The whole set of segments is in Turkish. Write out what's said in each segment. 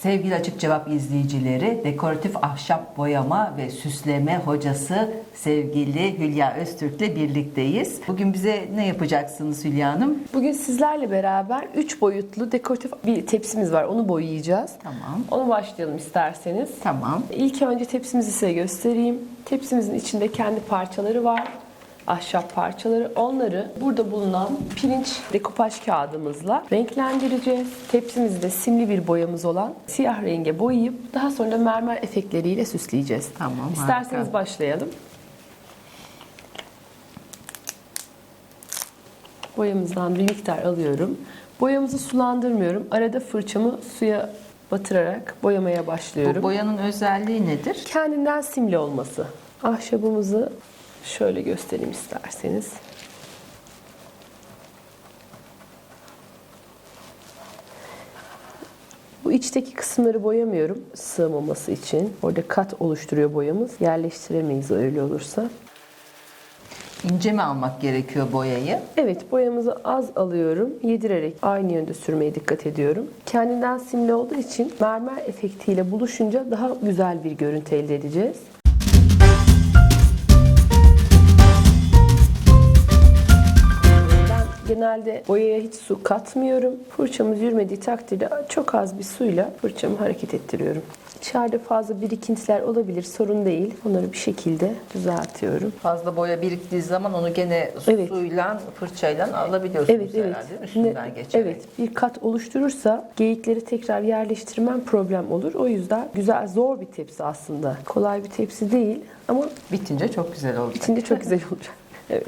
Sevgili Açık Cevap izleyicileri, dekoratif ahşap boyama ve süsleme hocası sevgili Hülya Öztürk'le birlikteyiz. Bugün bize ne yapacaksınız Hülya Hanım? Bugün sizlerle beraber 3 boyutlu dekoratif bir tepsimiz var. Onu boyayacağız. Tamam. Onu başlayalım isterseniz. Tamam. İlk önce tepsimizi size göstereyim. Tepsimizin içinde kendi parçaları var. Ahşap parçaları. Onları burada bulunan pirinç dekopaj kağıdımızla renklendireceğiz. Tepsimizde simli bir boyamız olan siyah renge boyayıp daha sonra mermer efektleriyle süsleyeceğiz. Tamam, İsterseniz harika. başlayalım. Boyamızdan bir miktar alıyorum. Boyamızı sulandırmıyorum. Arada fırçamı suya batırarak boyamaya başlıyorum. Bu boyanın özelliği nedir? Kendinden simli olması. Ahşabımızı şöyle göstereyim isterseniz. Bu içteki kısımları boyamıyorum sığmaması için. Orada kat oluşturuyor boyamız. Yerleştiremeyiz öyle olursa. İnce mi almak gerekiyor boyayı? Evet, boyamızı az alıyorum. Yedirerek aynı yönde sürmeye dikkat ediyorum. Kendinden simli olduğu için mermer efektiyle buluşunca daha güzel bir görüntü elde edeceğiz. Ben genelde boyaya hiç su katmıyorum. Fırçamız yürümediği takdirde çok az bir suyla fırçamı hareket ettiriyorum. İçeride fazla birikintiler olabilir, sorun değil. Onları bir şekilde düzeltiyorum. Fazla boya biriktiği zaman onu gene Evet. suyla, fırçayla alabiliyorsunuz Evet, evet. herhalde. Üstünden geçerek. Evet, bir kat oluşturursa geyikleri tekrar yerleştirmem problem olur. O yüzden güzel, zor bir tepsi aslında. Kolay bir tepsi değil ama Bitince çok güzel olacak. içinde çok güzel olacak. Evet.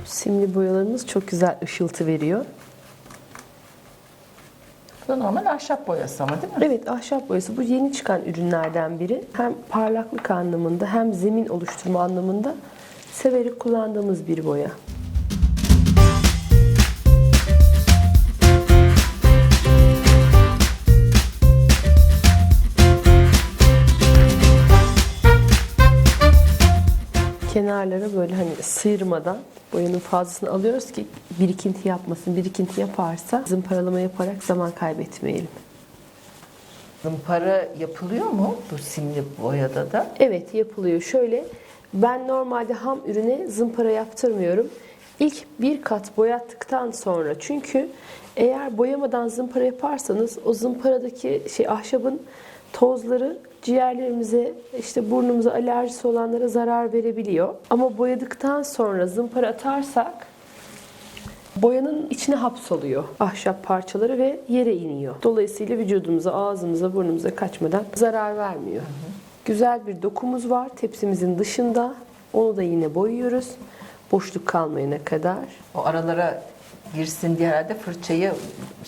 Simli boyalarımız çok güzel ışıltı veriyor. Bu da normal ahşap boyası ama değil mi? Evet, ahşap boyası bu yeni çıkan ürünlerden biri. Hem parlaklık anlamında hem zemin oluşturma anlamında severek kullandığımız bir boya. Kenarlara böyle hani sıyırmadan boyanın fazlasını alıyoruz ki birikinti yapmasın. Birikinti yaparsa zımparalama yaparak zaman kaybetmeyelim. Zımpara yapılıyor mu bu simli boyada da? Evet, yapılıyor. Şöyle, ben normalde ham ürüne zımpara yaptırmıyorum. İlk bir kat boyattıktan sonra, çünkü eğer boyamadan zımpara yaparsanız o zımparadaki ahşabın tozları ciğerlerimize, işte burnumuza alerjisi olanlara zarar verebiliyor. Ama boyadıktan sonra zımpara atarsak boyanın içine hapsoluyor ahşap parçaları ve yere iniyor. Dolayısıyla vücudumuza, ağzımıza, burnumuza kaçmadan zarar vermiyor. Güzel bir dokumuz var tepsimizin dışında. Onu da yine boyuyoruz. Boşluk kalmayana kadar. O aralara girsin diye herhalde fırçayı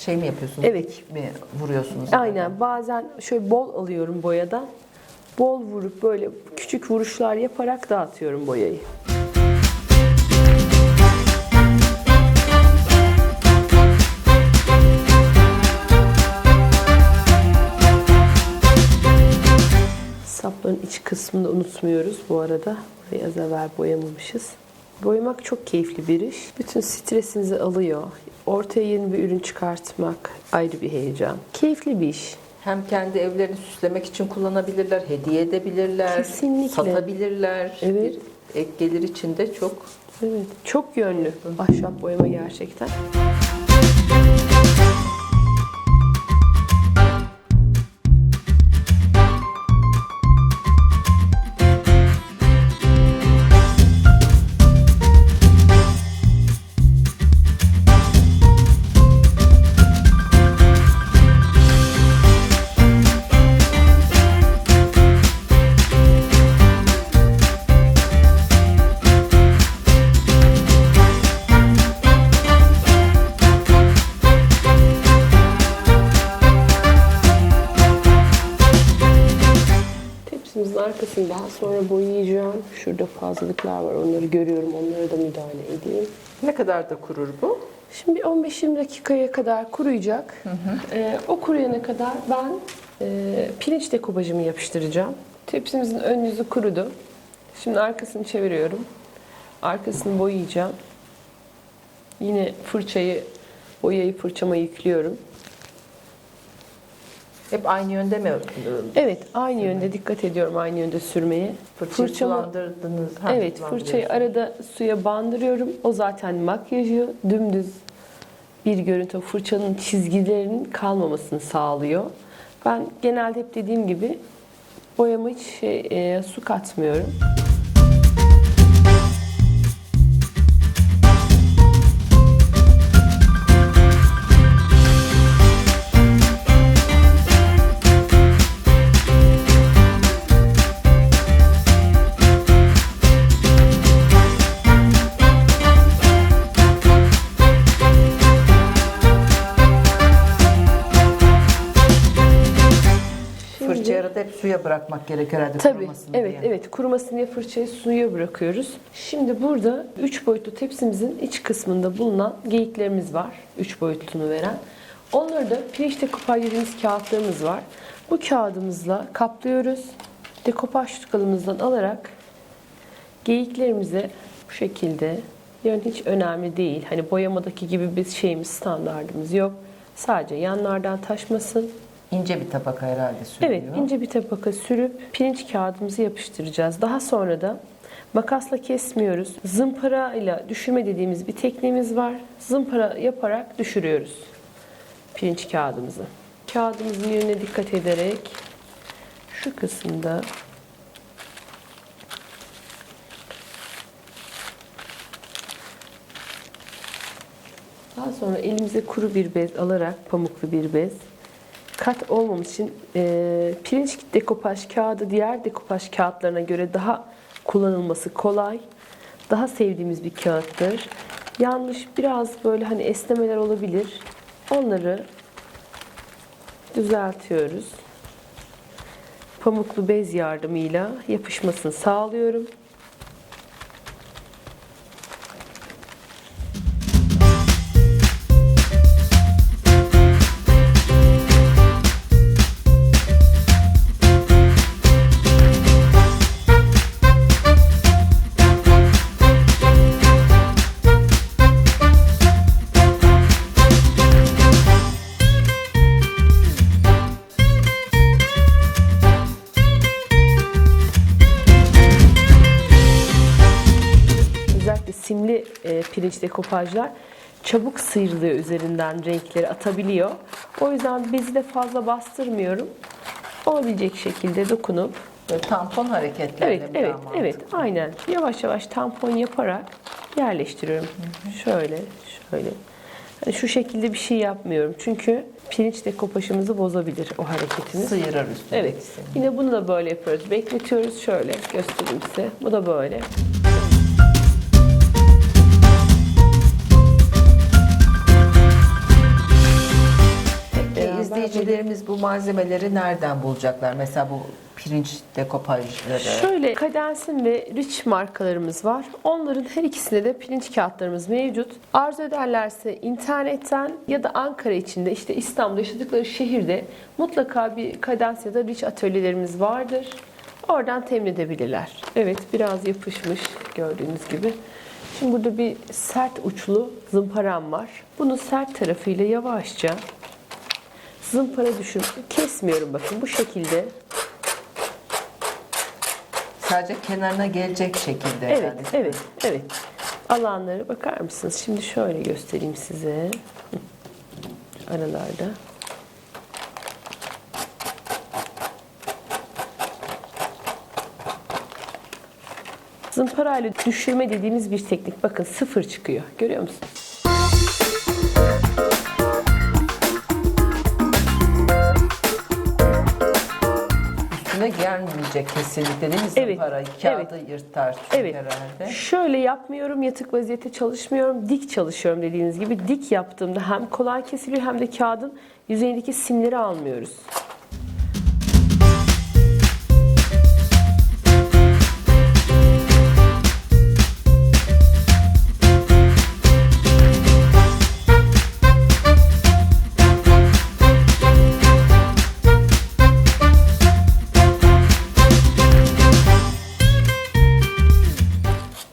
mi yapıyorsunuz? Evet. Dik mi vuruyorsunuz? Aynen. Bazen şöyle bol alıyorum boyadan. Bol vurup böyle küçük vuruşlar yaparak dağıtıyorum boyayı. Sapların iç kısmını da unutmuyoruz bu arada. Burayı az evvel boyamamışız. Boyamak çok keyifli bir iş. Bütün stresinizi alıyor. Ortaya yeni bir ürün çıkartmak ayrı bir heyecan. Keyifli bir iş. Hem kendi evlerini süslemek için kullanabilirler, hediye edebilirler, Kesinlikle. satabilirler. Evet. Bir ek gelir için de çok. Evet, çok yönlü ahşap boyama gerçekten. Tepsimizin arkasını daha sonra boyayacağım. Şurada fazlalıklar var. Onları görüyorum. Onlara da müdahale edeyim. Ne kadar da kurur bu? Şimdi bir 15-20 dakikaya kadar kuruyacak. O kuruyana kadar ben pirinç dekopajımı yapıştıracağım. Tepsimizin ön yüzü kurudu. Şimdi arkasını çeviriyorum. arkasını boyayacağım. Yine boyayı fırçama yüklüyorum. Hep aynı yönde mi? Evet, aynı yönde dikkat ediyorum, aynı yönde sürmeye. Fırçayı Fırçamı- sulandırdınız. Evet, fırçayı arada suya bandırıyorum. O zaten makyajı dümdüz bir görüntü, fırçanın çizgilerinin kalmamasını sağlıyor. Ben genelde hep dediğim gibi boyama hiç su katmıyorum. Fırçayı arada hep suya bırakmak gerekiyor herhalde Tabii, kurumasın evet, diye. evet. Kurumasın diye fırçayı suya bırakıyoruz. Şimdi burada 3 boyutlu tepsimizin iç kısmında bulunan geyiklerimiz var. 3 boyutunu veren. Onları da pirinç dekopaj dediğimiz kağıtlarımız var. Bu kağıdımızla kaplıyoruz. Dekopaj tukalımızdan alarak geyiklerimize bu şekilde, yani hiç önemli değil. Hani boyamadaki gibi bir standardımız yok. Sadece yanlardan taşmasın. İnce bir tabaka herhalde sürüyor. Evet, ince bir tabaka sürüp pirinç kağıdımızı yapıştıracağız. Daha sonra da makasla kesmiyoruz. Zımpara ile düşürme dediğimiz bir tekniğimiz var. Zımpara yaparak düşürüyoruz pirinç kağıdımızı. Kağıdımızın yönüne dikkat ederek şu kısımda daha sonra elimize kuru bir bez alarak, pamuklu bir bez, kat olmaması için pirinç dekopaj kağıdı diğer dekopaj kağıtlarına göre daha kullanılması kolay. Daha sevdiğimiz bir kağıttır. Yanlış biraz böyle hani esnemeler olabilir. Onları düzeltiyoruz. Pamuklu bez yardımıyla yapışmasını sağlıyorum. Özellikle simli pirinç dekopajlar çabuk sıyrılıyor, üzerinden renkleri atabiliyor. O yüzden bezi de fazla bastırmıyorum. Olabilecek şekilde dokunup Böyle tampon hareketlerle evet, mi evet, daha mantıklı? evet, aynen. Yavaş yavaş tampon yaparak yerleştiriyorum. Şöyle, şöyle. Hani şu şekilde bir şey yapmıyorum. Çünkü pirinç dekopajımızı bozabilir o hareketimiz. Sıyırır üstündeki Evet. seni. Yine bunu da böyle yapıyoruz. Bekletiyoruz. Şöyle göstereyim size. Bu da böyle. Peki izleyicilerimiz bu malzemeleri nereden bulacaklar? Mesela bu pirinç dekopajları. Şöyle Cadence'in ve Rich markalarımız var. Onların her ikisinde de pirinç kağıtlarımız mevcut. Arzu ederlerse internetten ya da Ankara içinde, işte İstanbul'da yaşadıkları şehirde mutlaka bir Cadence ya da Rich atölyelerimiz vardır. Oradan temin edebilirler. Evet, biraz yapışmış gördüğünüz gibi. Şimdi burada bir sert uçlu zımparam var. Bunu sert tarafıyla yavaşça zımpara düşün. Kesmiyorum, bakın bu şekilde. Sadece kenarına gelecek şekilde. Evet, herhalde. evet, evet. Alanları bakar mısınız? Şimdi şöyle göstereyim size. Aralarda. Zımparayla düşürme dediğimiz bir teknik. Bakın sıfır çıkıyor. Görüyor musunuz? Üstüne gelmeyecek kesinlikle değil mi Evet, zımpara? Kağıdı yırtar çünkü Evet. herhalde. Şöyle yapmıyorum, yatık vaziyette çalışmıyorum, dik çalışıyorum dediğiniz gibi. Dik yaptığımda hem kolay kesiliyor hem de kağıdın yüzeyindeki simleri almıyoruz.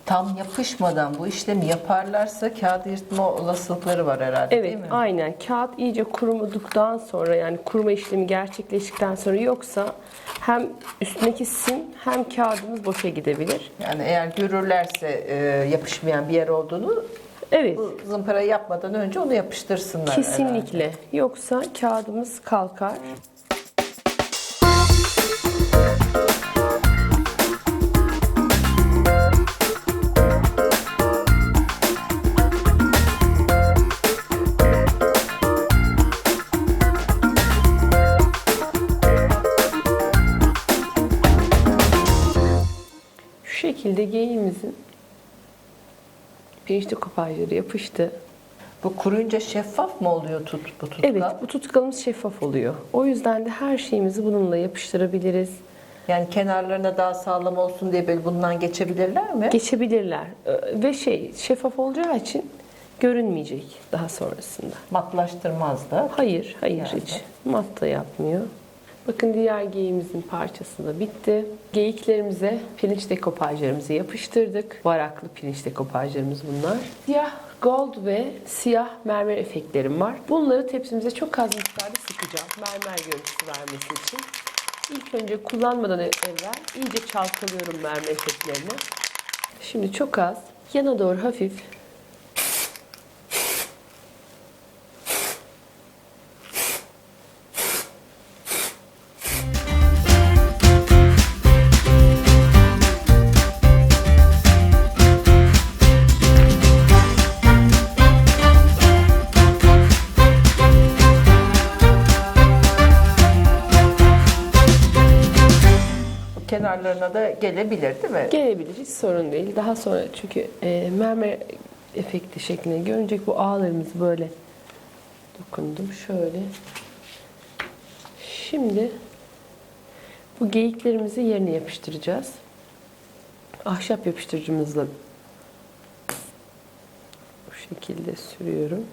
Tam yapışmadan bu işlemi yaparlarsa kağıdı yırtma olasılıkları var herhalde, Evet, değil mi? aynen. Kağıt iyice kuruduktan sonra, yani kuruma işlemi gerçekleştikten sonra, yoksa hem üstündeki sim hem kağıdımız boşa gidebilir. Yani eğer görürlerse yapışmayan bir yer olduğunu, Evet, bu zımparayı yapmadan önce onu yapıştırsınlar kesinlikle. Yoksa kağıdımız kalkar. Şu şekilde geyiğimizin pirinç dekopajları yapıştı. Bu kuruyunca şeffaf mı oluyor bu tutkal? Evet, bu tutkalımız şeffaf oluyor. O yüzden de her şeyimizi bununla yapıştırabiliriz. Yani kenarlarına daha sağlam olsun diye böyle bundan geçebilirler mi? Geçebilirler. Ve şeffaf olacağı için görünmeyecek daha sonrasında. Matlaştırmaz da. Hayır, hayır, Yani. hiç. Mat da yapmıyor. Bakın diğer geyiğimizin parçası da bitti. Geyiklerimize pirinç dekopajlarımızı yapıştırdık. Varaklı pirinç dekopajlarımız bunlar. Siyah gold ve siyah mermer efektlerim var. Bunları tepsimize çok az miktarda sıkacağım. Mermer görüntüsü vermesi için. İlk önce kullanmadan evvel iyice çalkalıyorum mermer efektlerini. Şimdi çok az, yana doğru hafif Kenarlarına da gelebilir, değil mi? gelebilir, hiç sorun değil. Daha sonra çünkü mermer efekti şeklinde görünecek, bu ağlarımızı böyle dokundum. Şöyle. Şimdi bu geyiklerimizi yerine yapıştıracağız. Ahşap yapıştırıcımızla bu şekilde sürüyorum.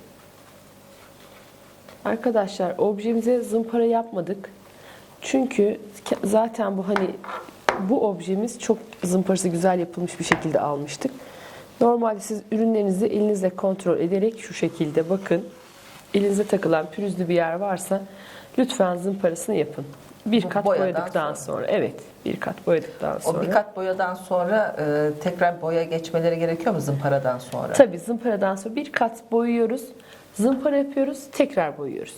Arkadaşlar, objemize zımpara yapmadık. Çünkü zaten bu objemiz çok zımparası güzel yapılmış bir şekilde almıştık. Normalde siz ürünlerinizi elinizle kontrol ederek şu şekilde bakın. Elinize takılan pürüzlü bir yer varsa lütfen zımparasını yapın. Bir kat Boyadan boyadıktan sonra. Evet, bir kat boyadıktan sonra. O bir kat boyadan sonra tekrar boya geçmeleri gerekiyor mu zımparadan sonra? Tabii zımparadan sonra bir kat boyuyoruz. Zımpara yapıyoruz, tekrar boyuyoruz.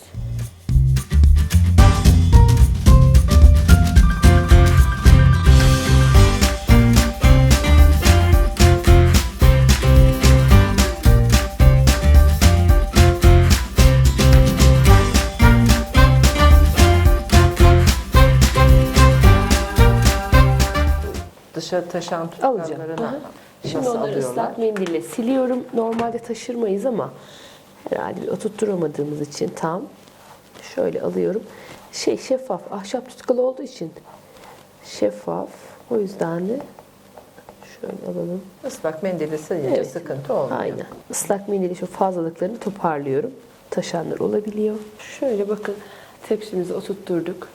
Dışarı taşan Alacağım. tutkallarını Şimdi nasıl onları alıyorlar? ıslak mendille siliyorum. Normalde taşırmayız ama herhalde bir oturtturamadığımız için tam şöyle alıyorum. Şeffaf, ahşap tutkalı olduğu için şeffaf. O yüzden de şöyle alalım. Islak mendili silince Evet. sıkıntı olmuyor. Aynen. Islak mendili şu fazlalıklarını toparlıyorum. Taşanlar olabiliyor. Şöyle bakın, tepsimizi oturtturduk.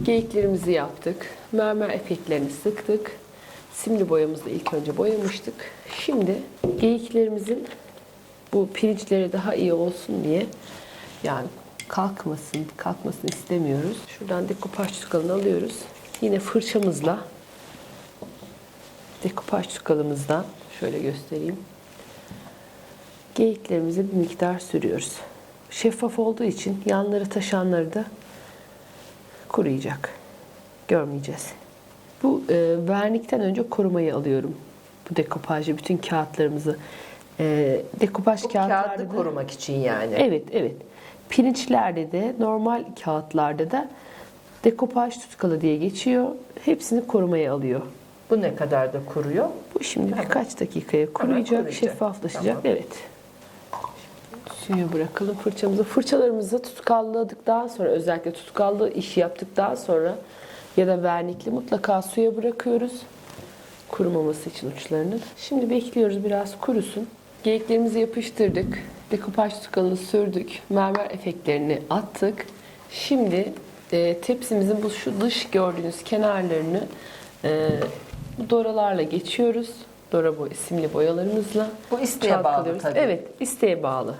Geyiklerimizi yaptık. Mermer efektlerini sıktık. Simli boyamızla ilk önce boyamıştık. Şimdi geyiklerimizin bu pirinçleri daha iyi olsun diye, yani kalkmasını istemiyoruz. Şuradan dekopaj tutkalını alıyoruz. Yine fırçamızla dekopaj tutkalımızdan şöyle göstereyim. Geyiklerimize bir miktar sürüyoruz. Şeffaf olduğu için yanları taşanları da kuruyacak. Görmeyeceğiz. Bu vernikten önce korumayı alıyorum. Bu dekopajı, bütün kağıtlarımızı. Dekopaj Bu kağıtlarda kağıdı da, korumak için yani. evet, evet. Pirinçlerde de, normal kağıtlarda da dekopaj tutkalı diye geçiyor. Hepsini korumaya alıyor. Bu ne kadar da kuruyor? Bu şimdi birkaç dakikaya kuruyacak, kuruyacak. şeffaflaşacak. Tamam. Evet. Suyu bırakalım fırçamızı. Fırçalarımızı tutkalladıktan sonra, özellikle tutkallı iş yaptıktan sonra ya da vernikli mutlaka suya bırakıyoruz. Kurumaması için uçlarının. Şimdi bekliyoruz biraz kurusun. Geyiklerimizi yapıştırdık. Dekopaj tutkalını sürdük. Mermer efektlerini attık. Şimdi tepsimizin şu dış gördüğünüz kenarlarını bu doralarla geçiyoruz. Dorabo isimli boyalarımızla Bu isteğe bağlı çalkalıyoruz. tabii. Evet, isteğe bağlı.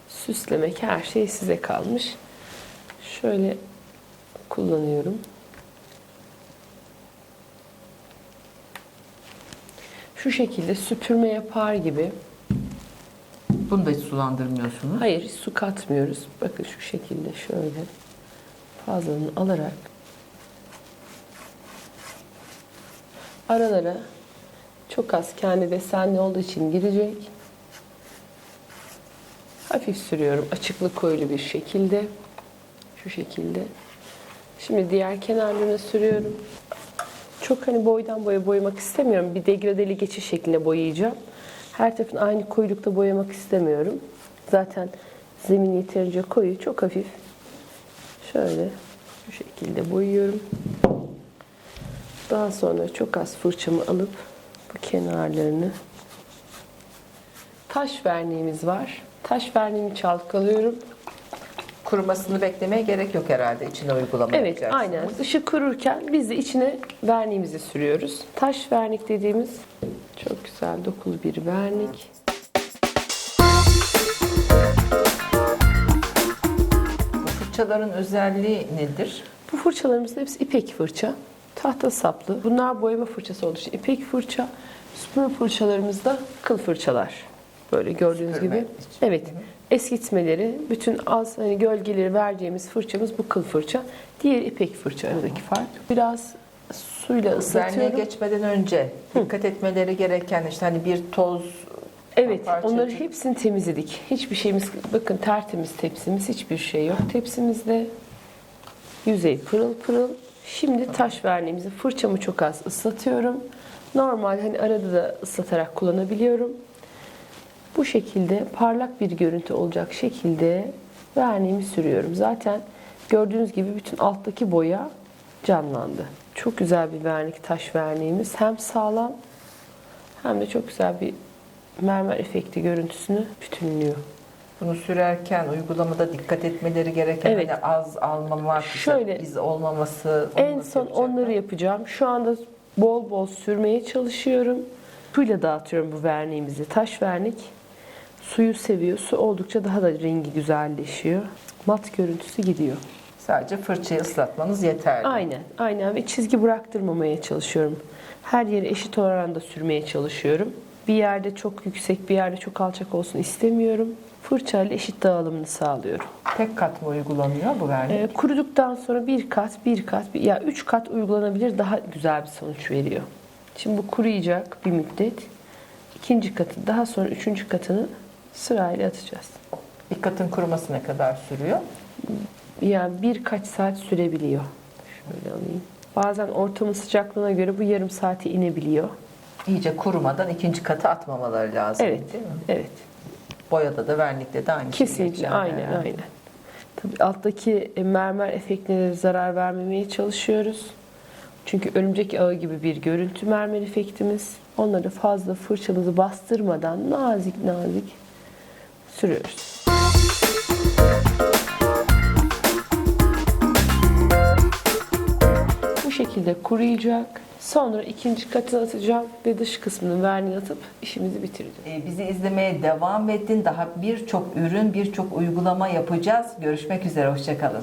Süslemek her şey size kalmış. Şöyle kullanıyorum. Şu şekilde süpürme yapar gibi. Bunu da hiç sulandırmıyorsunuz. Hayır, hiç su katmıyoruz. Bakın şu şekilde şöyle fazlalığını alarak aralara çok az kendi desenli olduğu için girecek. Hafif sürüyorum açıklı koyulu bir şekilde. Şu şekilde. Şimdi diğer kenarlarına sürüyorum. Çok hani boydan boya boyamak istemiyorum. Bir degradeli geçiş şeklinde boyayacağım. Her tarafını aynı koyulukta boyamak istemiyorum. Zaten zemin yeterince koyu. Çok hafif. Şöyle şu şekilde boyuyorum. Daha sonra çok az fırçamı alıp bu kenarlarını, taş verniğimiz var. Taş verniğimi çalkalıyorum. Kurumasını beklemeye gerek yok herhalde. İçine uygulama Evet, yapacaksınız. aynen. Dışı kururken biz de içine verniğimizi sürüyoruz. Taş vernik dediğimiz çok güzel dokulu bir vernik. Bu fırçaların özelliği nedir? Bu fırçalarımızın hepsi ipek fırça. Tahta saplı. Bunlar boyama fırçası olduğu için ipek fırça. Süpürme fırçalarımız da kıl fırçalar. Böyle gördüğünüz Süpürme gibi. için. Evet. Eskitmeleri, bütün az hani gölgeleri vereceğimiz fırçamız bu kıl fırça. Diğer ipek fırça aradaki fark. Biraz suyla Verniğe ıslatıyorum. geçmeden önce dikkat etmeleri gereken işte hani bir toz Evet, parça onları çık- hepsini temizledik. Hiçbir şeyimiz, bakın tertemiz tepsimiz, hiçbir şey yok. Tepsimizde yüzey pırıl pırıl. Şimdi taş verniğimizi fırçamı çok az ıslatıyorum. Normal hani arada da ıslatarak kullanabiliyorum. Bu şekilde parlak bir görüntü olacak şekilde verniğimi sürüyorum. Zaten gördüğünüz gibi bütün alttaki boya canlandı. Çok güzel bir vernik, taş verniğimiz. Hem sağlam hem de çok güzel bir mermer efekti görüntüsünü bütünlüyor. Bunu sürerken uygulamada dikkat etmeleri gereken Evet. hani az almamak, işte Şöyle, iz olmaması. Onu En nasıl son yapacaklar? onları yapacağım. Şu anda bol bol sürmeye çalışıyorum. Suyla dağıtıyorum bu verniğimizi. Taş vernik. Suyu seviyor. Su oldukça daha da rengi güzelleşiyor. Mat görüntüsü gidiyor. Sadece fırçayı ıslatmanız yeterli. Aynen, aynen ve çizgi bıraktırmamaya çalışıyorum. Her yeri eşit oranda sürmeye çalışıyorum. Bir yerde çok yüksek, bir yerde çok alçak olsun istemiyorum. Fırçayla eşit dağılımını sağlıyorum. Tek kat mı uygulanıyor bu vernik? Kuruduktan sonra bir kat, ya 3 kat uygulanabilir, daha güzel bir sonuç veriyor. Şimdi bu kuruyacak bir müddet. İkinci katı, daha sonra üçüncü katını sırayla atacağız. Bir katın kuruması ne kadar sürüyor? Yani birkaç saat sürebiliyor. Şöyle alayım. Bazen ortamın sıcaklığına göre bu yarım saate inebiliyor. İyice kurumadan ikinci katı atmamaları lazım Evet, değil mi? evet. Boyada da vernikte de aynı şey Kesinlikle, geçerli aynen, herhalde. aynen. Tabii alttaki mermer efektine zarar vermemeye çalışıyoruz. Çünkü örümcek ağı gibi bir görüntü mermer efektimiz. Onları fazla fırçamızı bastırmadan nazik nazik sürüyoruz. Bu şekilde kuruyacak. Sonra ikinci katını atacağım ve dış kısmını verniğe atıp işimizi bitireceğiz. Bizi izlemeye devam edin. Daha birçok ürün, birçok uygulama yapacağız. Görüşmek üzere, hoşça kalın.